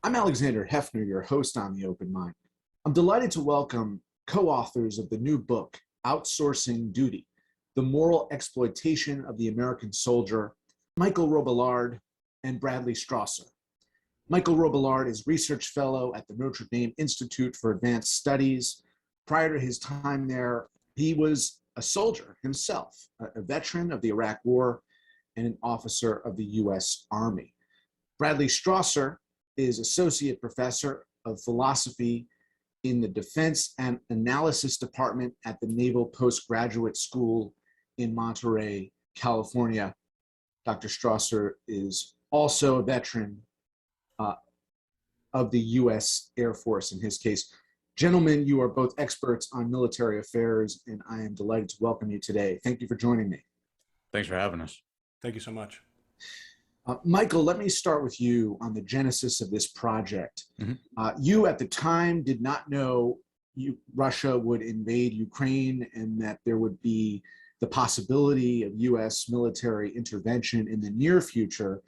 I'm Alexander Heffner, your host on The Open Mind. I'm delighted to welcome co-authors of the new book, Outsourcing Duty, The Moral Exploitation of the American Soldier, Michael Robillard and Bradley Strawser. Michael Robillard is Research Fellow at the Notre Dame Institute for Advanced Studies. Prior to his time there, he was a soldier himself, a veteran of the Iraq War and an officer of the U.S. Army. Bradley Strawser is Associate Professor of Philosophy in the Defense and Analysis Department at the Naval Postgraduate School in Monterey, California. Dr. Strawser is also a veteran of the U.S. Air Force in his case. Gentlemen, you are both experts on military affairs, and I am delighted to welcome you today. Thank you for joining me. Thanks for having us. Thank you so much. Michael, let me start with you on the genesis of this project. You at the time did not know Russia would invade Ukraine and that there would be the possibility of U.S. military intervention in the near future.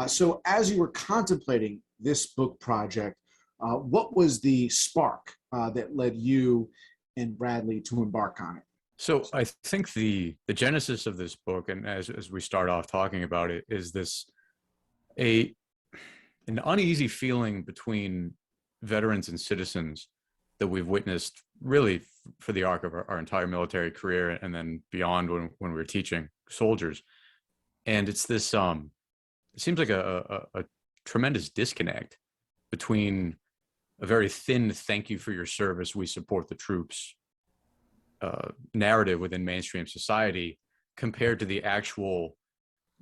So as you were contemplating this book project, what was the spark that led you and Bradley to embark on it? So I think the genesis of this book, and as we start off talking about it, is an uneasy feeling between veterans and citizens that we've witnessed really for the arc of our entire military career and then beyond when we were teaching soldiers. And it's this, it seems like a tremendous disconnect between a very thin "thank you for your service, we support the troops" narrative within mainstream society compared to the actual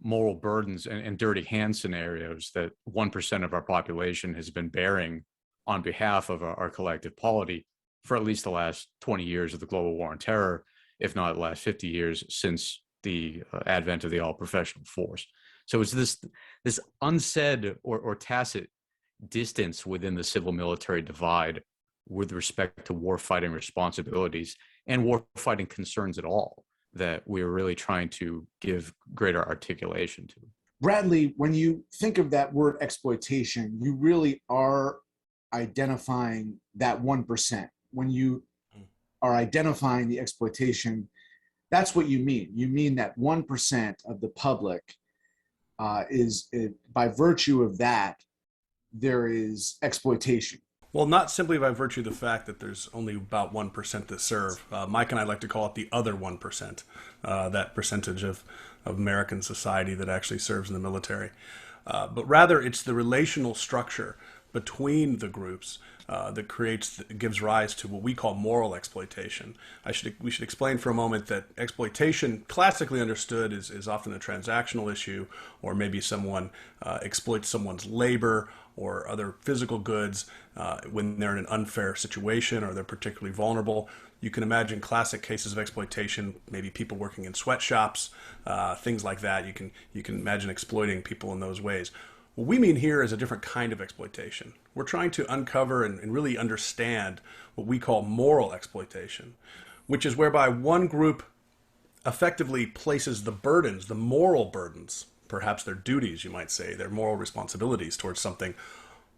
moral burdens and dirty hand scenarios that 1% of our population has been bearing on behalf of our collective polity for at least the last 20 years of the global war on terror, if not the last 50 years since the advent of the all-professional force. So it's this unsaid or tacit distance within the civil-military divide with respect to warfighting responsibilities and warfighting concerns at all that we're really trying to give greater articulation to. Bradley, when you think of that word exploitation, you really are identifying that 1%. When you are identifying the exploitation, that's what you mean. You mean that 1% of the public by virtue of that, there is exploitation. Well, not simply by virtue of the fact that there's only about 1% that serve. Mike and I like to call it the other 1%, that percentage of American society that actually serves in the military. But rather, it's the relational structure between the groups that gives rise to what we call moral exploitation. We should explain for a moment that exploitation, classically understood, is often a transactional issue, or maybe someone exploits someone's labor or other physical goods when they're in an unfair situation or they're particularly vulnerable. You can imagine classic cases of exploitation, maybe people working in sweatshops, things like that. You can imagine exploiting people in those ways. What we mean here is a different kind of exploitation. We're trying to uncover and really understand what we call moral exploitation, which is whereby one group effectively places the burdens, the moral burdens, perhaps their duties, you might say, their moral responsibilities towards something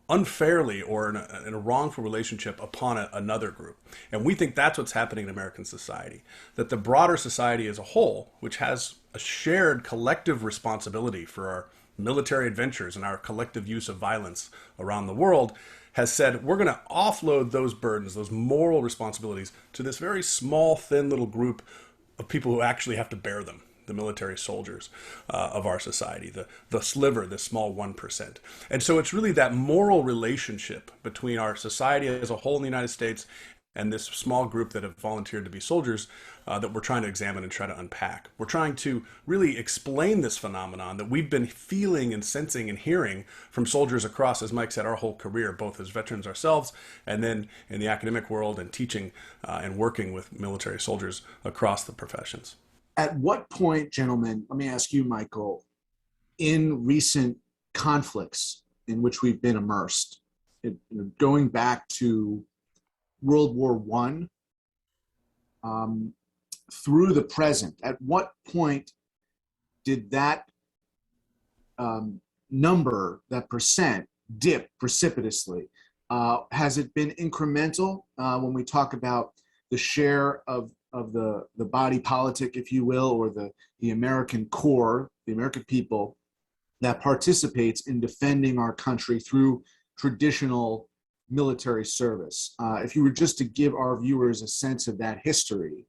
unfairly or in a wrongful relationship upon another group. And we think that's what's happening in American society, that the broader society as a whole, which has a shared collective responsibility for our military adventures and our collective use of violence around the world, has said we're going to offload those burdens, those moral responsibilities, to this very small, thin little group of people who actually have to bear them, the military soldiers of our society, the sliver, the small 1%. And so it's really that moral relationship between our society as a whole in the United States and this small group that have volunteered to be soldiers that we're trying to examine and try to unpack. We're trying to really explain this phenomenon that we've been feeling and sensing and hearing from soldiers across, as Mike said, our whole career, both as veterans ourselves and then in the academic world and teaching and working with military soldiers across the professions. At what point, gentlemen, let me ask you, Michael, in recent conflicts in which we've been immersed, going back to World War I through the present, at what point did that number, that percent, dip precipitously. Has it been incremental when we talk about the share of the body politic, if you will, or the American core, the American people that participates in defending our country through traditional military service? If you were just to give our viewers a sense of that history,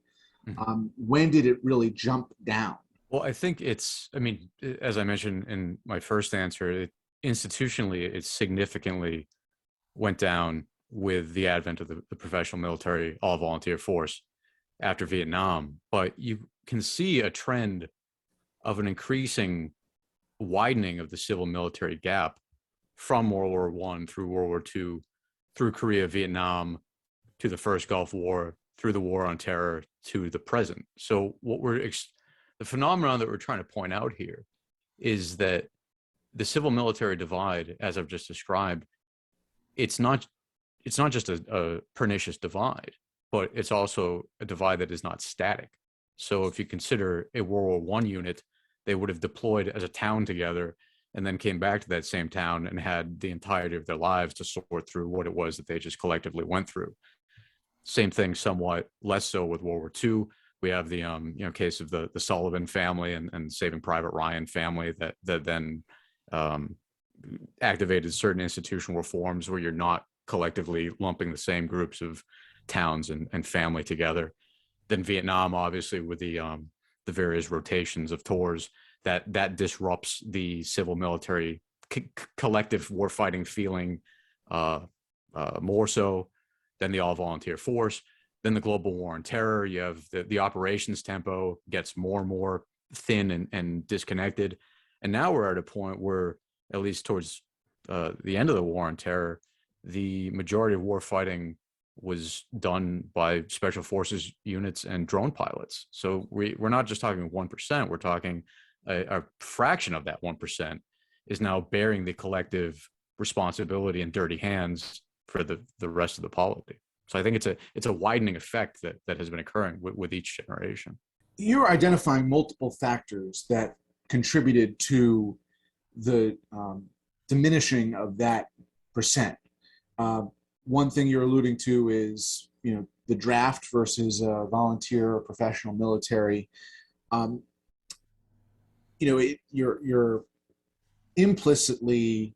when did it really jump down? Well, I think I mean, as I mentioned in my first answer, institutionally, it significantly went down with the advent of the professional military all-volunteer force after Vietnam. But you can see a trend of an increasing widening of the civil military gap from World War I through World War II, through Korea, Vietnam, to the first Gulf War, through the War on Terror, to the present. So the phenomenon that we're trying to point out here is that the civil military divide, as I've just described, it's not just a pernicious divide, but it's also a divide that is not static. So if you consider a World War I unit, they would have deployed as a town together and then came back to that same town and had the entirety of their lives to sort through what it was that they just collectively went through. Same thing, somewhat less so with World War II. We have the case of the Sullivan family and Saving Private Ryan family that then activated certain institutional reforms where you're not collectively lumping the same groups of towns and family together. Then Vietnam, obviously, with the various rotations of tours, that disrupts the civil military collective warfighting feeling more so than the all-volunteer force. Then the global war on terror, you have the operations tempo gets more and more thin and disconnected. And now we're at a point where, at least towards the end of the war on terror, the majority of war fighting was done by special forces units and drone pilots. So we're not just talking 1%, we're talking a fraction of that 1% is now bearing the collective responsibility and dirty hands for the rest of the polity. So I think it's a widening effect that has been occurring with each generation. You're identifying multiple factors that contributed to the diminishing of that percent. One thing you're alluding to is, the draft versus volunteer or professional military. You're implicitly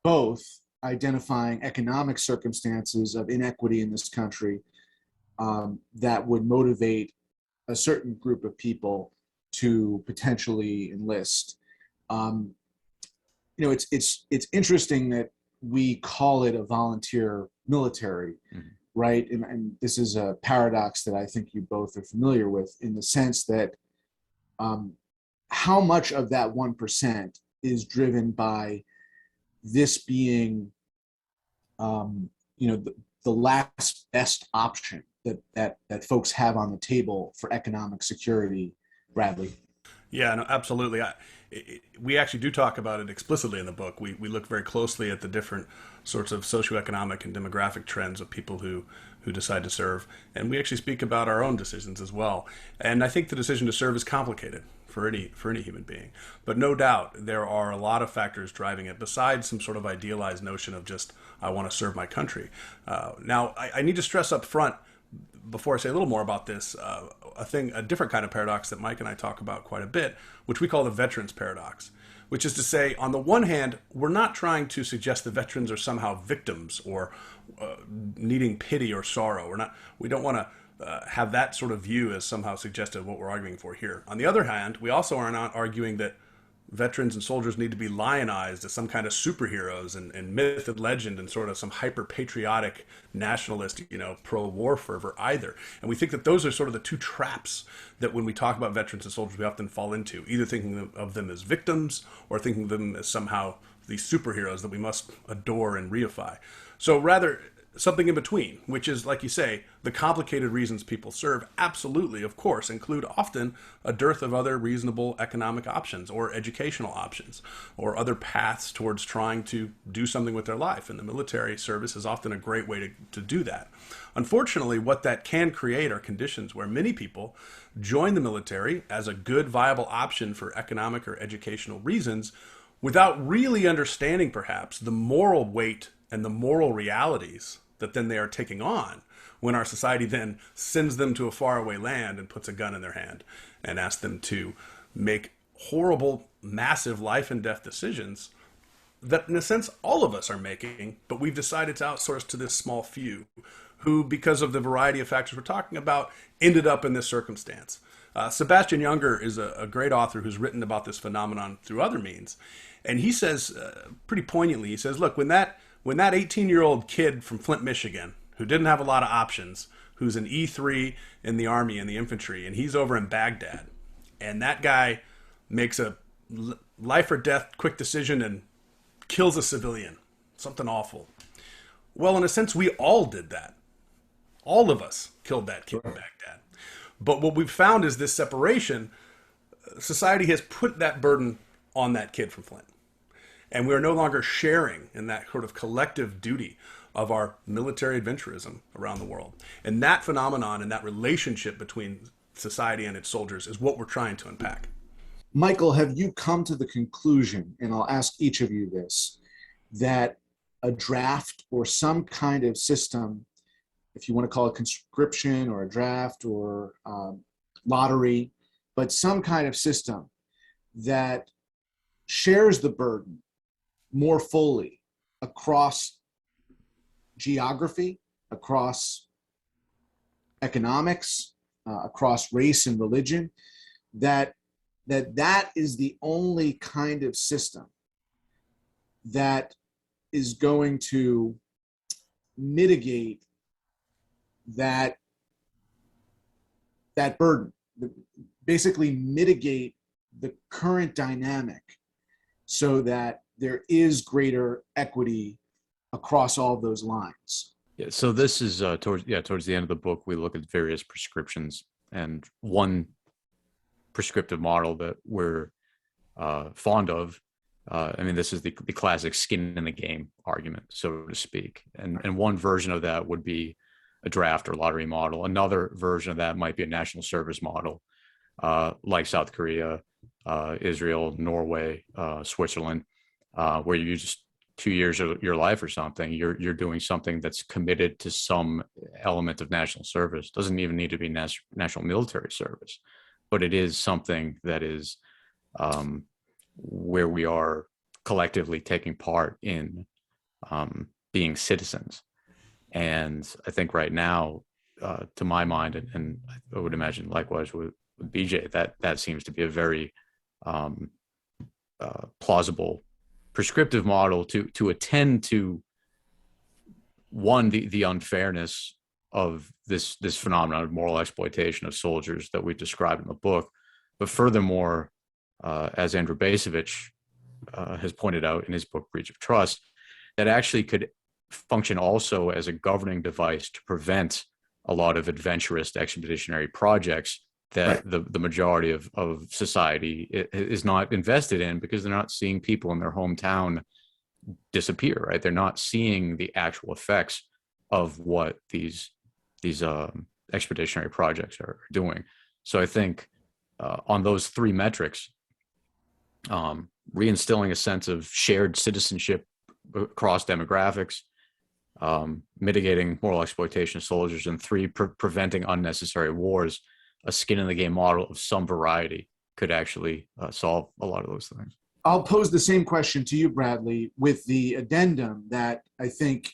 both identifying economic circumstances of inequity in this country that would motivate a certain group of people to potentially enlist. It's interesting that we call it a volunteer military, right? And this is a paradox that I think you both are familiar with, in the sense that how much of that 1% is driven by this being, the last best option that folks have on the table for economic security, Bradley? Yeah, no, absolutely. We actually do talk about it explicitly in the book. We look very closely at the different sorts of socioeconomic and demographic trends of people who decide to serve. And we actually speak about our own decisions as well. And I think the decision to serve is complicated for any human being. But no doubt there are a lot of factors driving it, besides some sort of idealized notion of just, I want to serve my country. Now, I need to stress up front, before I say a little more about this, a different kind of paradox that Mike and I talk about quite a bit, which we call the veterans paradox, which is to say, on the one hand, we're not trying to suggest the veterans are somehow victims or needing pity or sorrow. We don't want to have that sort of view as somehow suggestive of what we're arguing for here. On the other hand, we also are not arguing that veterans and soldiers need to be lionized as some kind of superheroes and myth and legend and sort of some hyper-patriotic nationalist, pro-war fervor either. And we think that those are sort of the two traps that when we talk about veterans and soldiers, we often fall into, either thinking of them as victims or thinking of them as somehow these superheroes that we must adore and reify. So rather, something in between, which is, like you say, the complicated reasons people serve absolutely, of course, include often a dearth of other reasonable economic options or educational options or other paths towards trying to do something with their life. And the military service is often a great way to do that. Unfortunately, what that can create are conditions where many people join the military as a good, viable option for economic or educational reasons, without really understanding perhaps the moral weight and the moral realities that then they are taking on when our society then sends them to a faraway land and puts a gun in their hand and asks them to make horrible, massive life and death decisions that in a sense all of us are making, but we've decided to outsource to this small few who, because of the variety of factors we're talking about, ended up in this circumstance. Sebastian Junger is a great author who's written about this phenomenon through other means. And he says, pretty poignantly, he says, look, when that 18-year-old kid from Flint, Michigan, who didn't have a lot of options, who's an E3 in the Army, in the infantry, and he's over in Baghdad, and that guy makes a life or death quick decision and kills a civilian, something awful. Well, in a sense, we all did that. All of us killed that kid in Baghdad. But what we've found is this separation, society has put that burden on that kid from Flint. And we are no longer sharing in that sort of collective duty of our military adventurism around the world. And that phenomenon and that relationship between society and its soldiers is what we're trying to unpack. Michael, have you come to the conclusion, and I'll ask each of you this, that a draft or some kind of system, if you want to call it conscription or a draft or lottery, but some kind of system that shares the burden more fully across geography, across economics, across race and religion, that is the only kind of system that is going to mitigate that burden, basically mitigate the current dynamic so that there is greater equity across all those lines. Yeah, so this is towards the end of the book, we look at various prescriptions, and one prescriptive model that we're fond of. This is the classic skin in the game argument, so to speak. And one version of that would be a draft or lottery model. Another version of that might be a national service model, like South Korea, Israel, Norway, Switzerland, where you just 2 years of your life or something, you're doing something that's committed to some element of national service. Doesn't even need to be national military service, but it is something that is where we are collectively taking part in being citizens. And I think right now, to my mind, and I would imagine likewise with BJ, that seems to be a very plausible prescriptive model to attend to, one, the unfairness of this phenomenon of moral exploitation of soldiers that we described in the book, but furthermore, as Andrew Bacevich has pointed out in his book Breach of Trust, that actually could function also as a governing device to prevent a lot of adventurous expeditionary projects that the majority of society is not invested in, because they're not seeing people in their hometown disappear, right? They're not seeing the actual effects of what these expeditionary projects are doing. So I think on those three metrics, reinstilling a sense of shared citizenship across demographics, mitigating moral exploitation of soldiers, and three, preventing unnecessary wars, a skin in the game model of some variety could actually solve a lot of those things. I'll pose the same question to you, Bradley, with the addendum that I think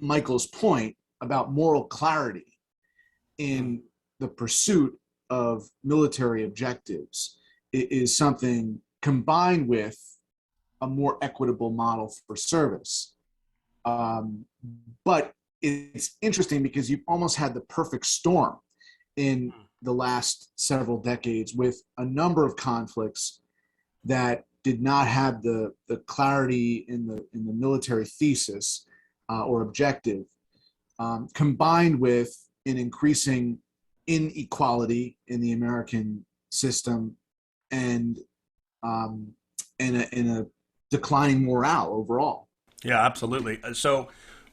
Michael's point about moral clarity in the pursuit of military objectives is something combined with a more equitable model for service. But it's interesting because you've almost had the perfect storm in the last several decades with a number of conflicts that did not have the clarity in the military thesis or objective, combined with an increasing inequality in the American system and in a declining morale overall. Yeah, absolutely. So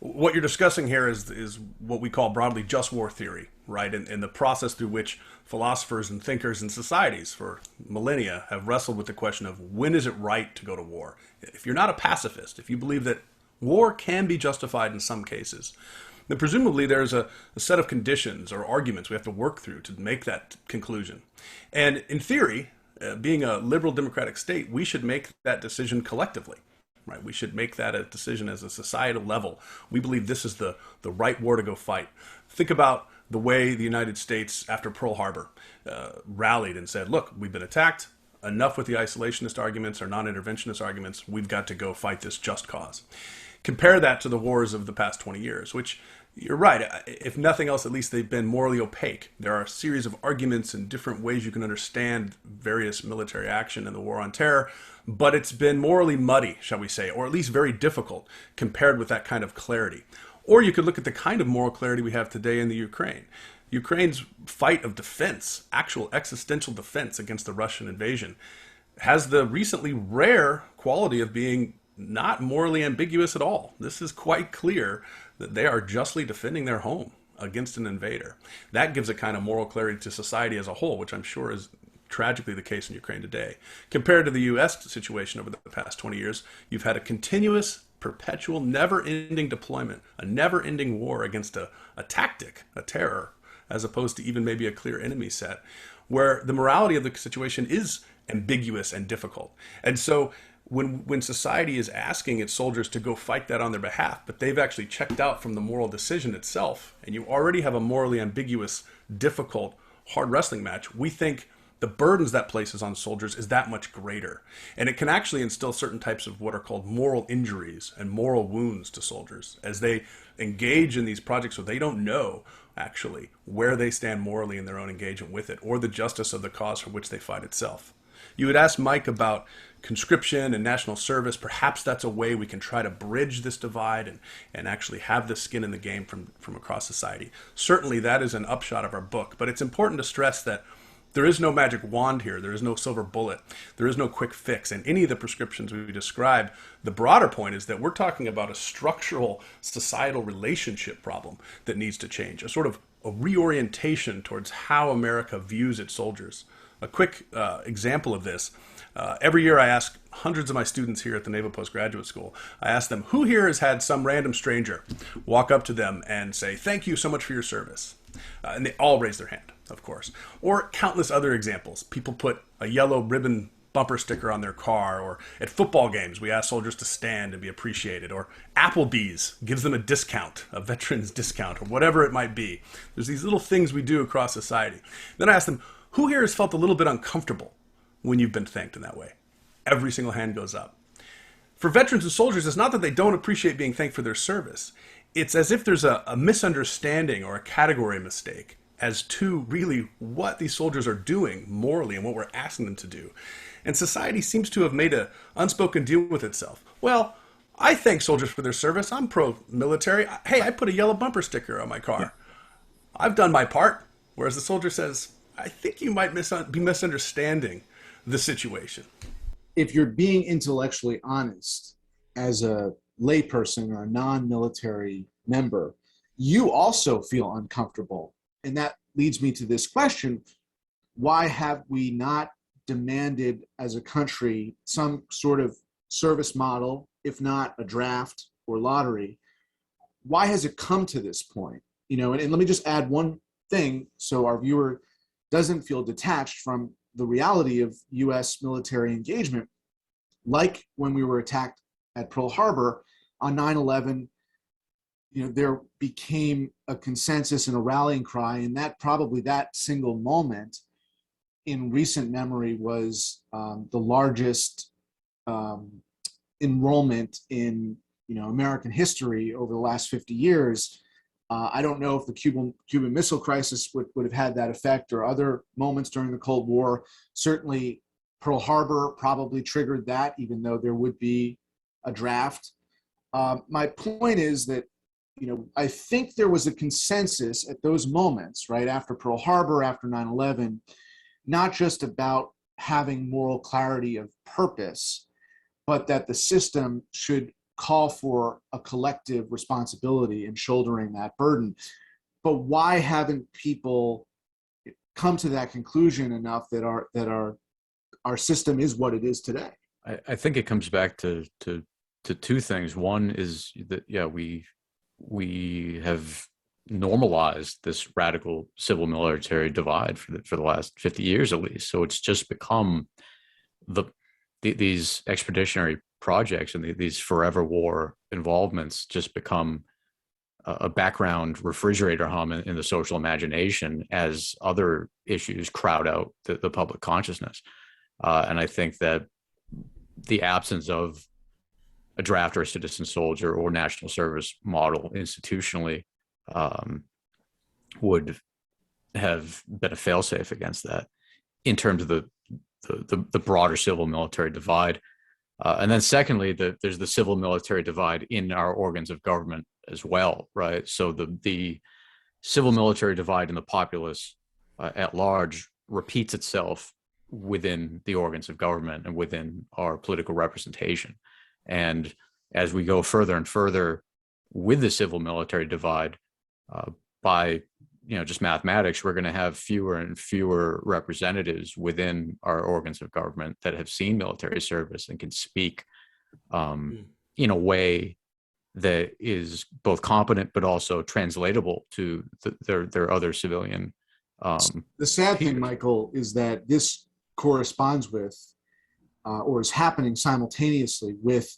What you're discussing here is what we call broadly just war theory, right? And the process through which philosophers and thinkers and societies for millennia have wrestled with the question of when is it right to go to war? If you're not a pacifist, if you believe that war can be justified in some cases, then presumably there's a set of conditions or arguments we have to work through to make that conclusion. And in theory, being a liberal democratic state, we should make that decision collectively. Right, we should make that a decision as a societal level. We believe this is the right war to go fight. Think about the way the United States, after Pearl Harbor, rallied and said, look, we've been attacked. Enough with the isolationist arguments or non-interventionist arguments. We've got to go fight this just cause. Compare that to the wars of the past 20 years, which, you're right, if nothing else, at least they've been morally opaque. There are a series of arguments and different ways you can understand various military action in the war on terror, but it's been morally muddy, shall we say, or at least very difficult compared with that kind of clarity. Or you could look at the kind of moral clarity we have today in the Ukraine. Ukraine's fight of defense, actual existential defense against the Russian invasion, has the recently rare quality of being not morally ambiguous at all. This is quite clear that they are justly defending their home against an invader. That gives a kind of moral clarity to society as a whole, which I'm sure is tragically the case in Ukraine today. Compared to the U.S. situation over the past 20 years, you've had a continuous, perpetual, never-ending deployment, a never-ending war against a tactic, a terror, as opposed to even maybe a clear enemy set, where the morality of the situation is ambiguous and difficult. And so when society is asking its soldiers to go fight that on their behalf, but they've actually checked out from the moral decision itself, and you already have a morally ambiguous, difficult, hard wrestling match, we think the burdens that places on soldiers is that much greater. And it can actually instill certain types of what are called moral injuries and moral wounds to soldiers as they engage in these projects where they don't know actually where they stand morally in their own engagement with it or the justice of the cause for which they fight itself. You had asked Mike about conscription and national service. Perhaps that's a way we can try to bridge this divide and actually have the skin in the game from across society. Certainly that is an upshot of our book, but it's important to stress that there is no magic wand here. There is no silver bullet. There is no quick fix. And any of the prescriptions we describe, the broader point is that we're talking about a structural societal relationship problem that needs to change, a sort of a reorientation towards how America views its soldiers. A quick example of this, every year I ask hundreds of my students here at the Naval Postgraduate School, I ask them, who here has had some random stranger walk up to them and say, thank you so much for your service? And they all raise their hand, of course. Or countless other examples. People put a yellow ribbon bumper sticker on their car, or at football games we ask soldiers to stand and be appreciated, or Applebee's gives them a discount, a veteran's discount, or whatever it might be. There's these little things we do across society. Then I ask them, who here has felt a little bit uncomfortable when you've been thanked in that way? Every single hand goes up. For veterans and soldiers, it's not that they don't appreciate being thanked for their service. It's as if there's a misunderstanding or a category mistake as to really what these soldiers are doing morally and what we're asking them to do. And society seems to have made an unspoken deal with itself. Well, I thank soldiers for their service. I'm pro-military. Hey, I put a yellow bumper sticker on my car. Yeah. I've done my part. Whereas the soldier says, I think you might be misunderstanding the situation. If you're being intellectually honest as a layperson or a non-military member, you also feel uncomfortable. And that leads me to this question. Why have we not demanded as a country some sort of service model, if not a draft or lottery? Why has it come to this point? And let me just add one thing so our viewer doesn't feel detached from the reality of U.S. military engagement. Like when we were attacked at Pearl Harbor on 9/11, there became a consensus and a rallying cry, and that single moment in recent memory was the largest enrollment in American history over the last 50 years. I don't know if the Cuban Missile Crisis would have had that effect or other moments during the Cold War. Certainly Pearl Harbor probably triggered that, even though there would be a draft. My point is that, I think there was a consensus at those moments, right after Pearl Harbor, after 9/11, not just about having moral clarity of purpose, but that the system should call for a collective responsibility in shouldering that burden. But why haven't people come to that conclusion enough that our system is what it is today? I think it comes back to two things. One is that, yeah, we have normalized this radical civil military divide for the last 50 years at least. So it's just become these expeditionary projects and these forever war involvements just become a background refrigerator hum in the social imagination as other issues crowd out the public consciousness. And I think that the absence of a draft or a citizen soldier or national service model institutionally would have been a failsafe against that in terms of the broader civil military divide. And then secondly, there's the civil military divide in our organs of government as well, right? So the civil military divide in the populace at large repeats itself within the organs of government and within our political representation. And as we go further and further with the civil military divide, by just mathematics, we're going to have fewer and fewer representatives within our organs of government that have seen military service and can speak in a way that is both competent but also translatable to their other civilian. The sad thing, Michael, is that this corresponds with or is happening simultaneously with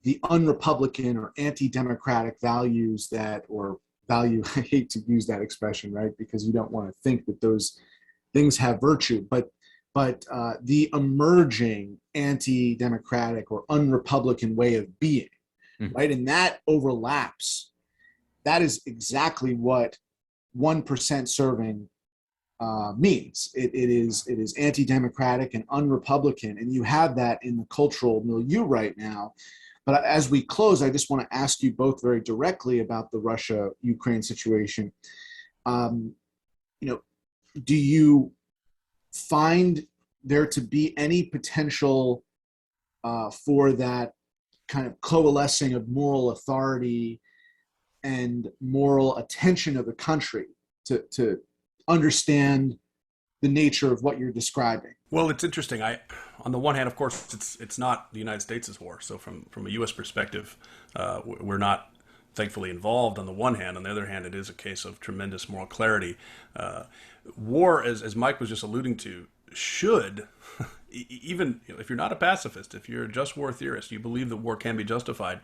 the unrepublican or anti-democratic values that, or value, I hate to use that expression, right? Because you don't want to think that those things have virtue, but the emerging anti-democratic or unrepublican way of being, right? And that overlaps. That is exactly what 1% serving means. It is anti-democratic and unrepublican, and you have that in the cultural milieu right now. But as we close, I just want to ask you both very directly about the Russia-Ukraine situation. Do you find there to be any potential for that kind of coalescing of moral authority and moral attention of the country to understand the nature of what you're describing? Well, it's interesting. On the one hand, of course, it's not the United States' war. So from a U.S. perspective, we're not thankfully involved on the one hand. On the other hand, it is a case of tremendous moral clarity. War, as Mike was just alluding to, should, even if you're not a pacifist, if you're a just war theorist, you believe that war can be justified,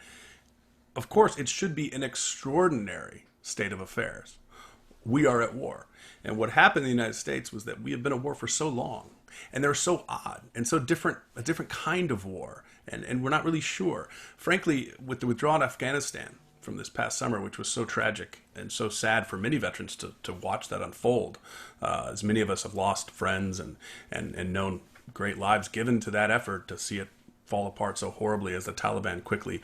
of course, it should be an extraordinary state of affairs. We are at war. And what happened in the United States was that we have been at war for so long, and they're so odd and so different, a different kind of war, and we're not really sure. Frankly, with the withdrawal in Afghanistan from this past summer, which was so tragic and so sad for many veterans to watch that unfold, as many of us have lost friends and known great lives given to that effort, to see it fall apart so horribly as the Taliban quickly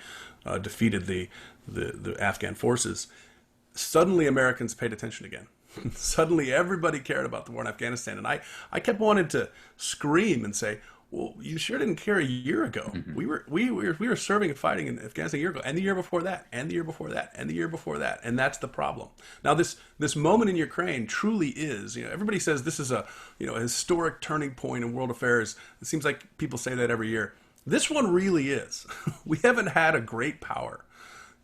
defeated the Afghan forces. Suddenly Americans paid attention again. Suddenly everybody cared about the war in Afghanistan. And I kept wanting to scream and say, well, you sure didn't care a year ago. Mm-hmm. We were serving and fighting in Afghanistan a year ago, and the year before that, and the year before that, and the year before that. And that's the problem. Now this moment in Ukraine truly is, everybody says this is a historic turning point in world affairs. It seems like people say that every year. This one really is. We haven't had a great power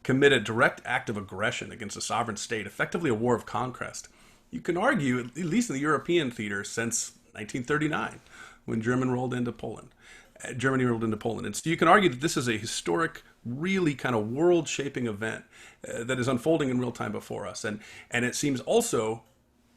commit a direct act of aggression against a sovereign state, effectively a war of conquest. You can argue, at least in the European theater, since 1939, when Germany rolled into Poland. And so you can argue that this is a historic, really kind of world-shaping event that is unfolding in real time before us. And it seems also,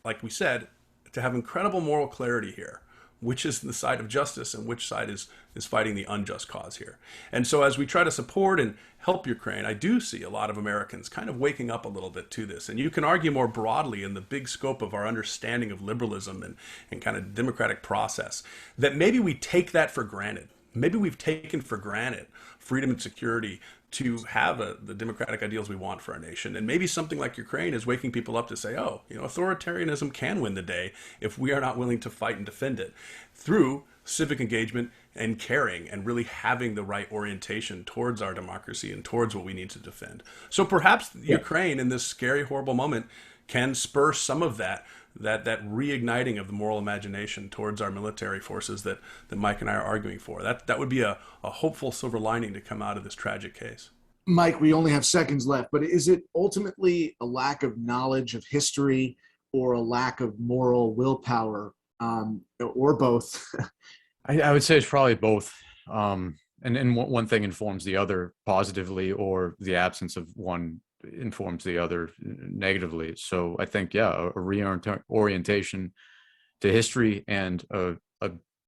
like we said, to have incredible moral clarity here, which is the side of justice and which side is fighting the unjust cause here. And so as we try to support and help Ukraine, I do see a lot of Americans kind of waking up a little bit to this. And you can argue more broadly in the big scope of our understanding of liberalism and kind of democratic process, that maybe we take that for granted. Maybe we've taken for granted freedom and security to have the democratic ideals we want for our nation. And maybe something like Ukraine is waking people up to say, authoritarianism can win the day if we are not willing to fight and defend it through civic engagement and caring and really having the right orientation towards our democracy and towards what we need to defend. So perhaps Ukraine in this scary, horrible moment can spur some of that reigniting of the moral imagination towards our military forces that Mike and I are arguing for. That would be a hopeful silver lining to come out of this tragic case. Mike, we only have seconds left, but is it ultimately a lack of knowledge of history or a lack of moral willpower, or both? I would say it's probably both. And one thing informs the other positively, or the absence of one informs the other negatively. So I think, a reorientation to history and a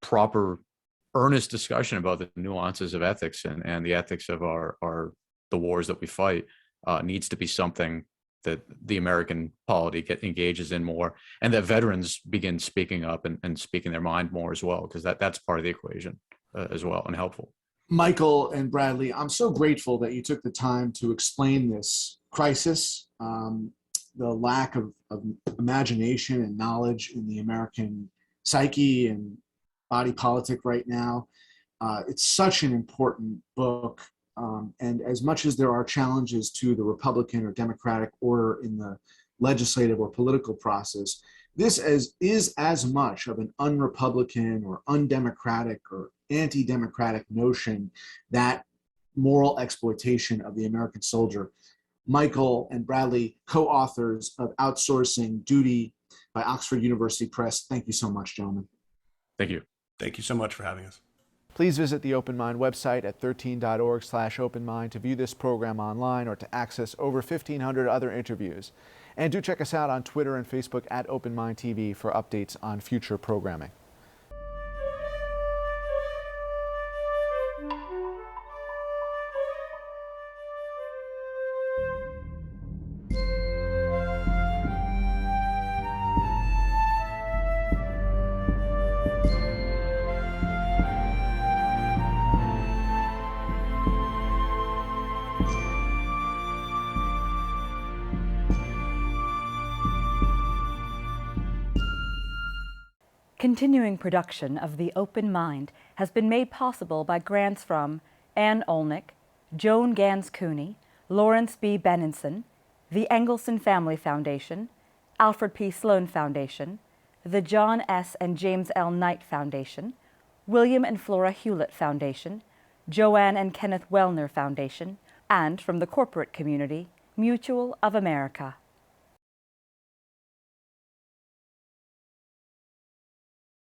proper, earnest discussion about the nuances of ethics and the ethics of the wars that we fight needs to be something that the American polity engages in more, and that veterans begin speaking up and speaking their mind more as well, because that's part of the equation as well, and helpful. Michael and Bradley, I'm so grateful that you took the time to explain this crisis, the lack of imagination and knowledge in the American psyche and body politic right now. It's such an important book. And as much as there are challenges to the Republican or Democratic order in the legislative or political process, this is as much of an un-Republican or undemocratic or anti-democratic notion, that moral exploitation of the American soldier. Michael and Bradley, co-authors of Outsourcing Duty by Oxford University Press. Thank you so much, gentlemen. Thank you. Thank you so much for having us. Please visit the Open Mind website at 13.org/openmind to view this program online or to access over 1,500 other interviews. And do check us out on Twitter and Facebook at Open Mind TV for updates on future programming. Continuing production of The Open Mind has been made possible by grants from Ann Olnick, Joan Gans Cooney, Lawrence B. Benenson, the Engelson Family Foundation, Alfred P. Sloan Foundation, the John S. and James L. Knight Foundation, William and Flora Hewlett Foundation, Joanne and Kenneth Wellner Foundation, and from the corporate community, Mutual of America.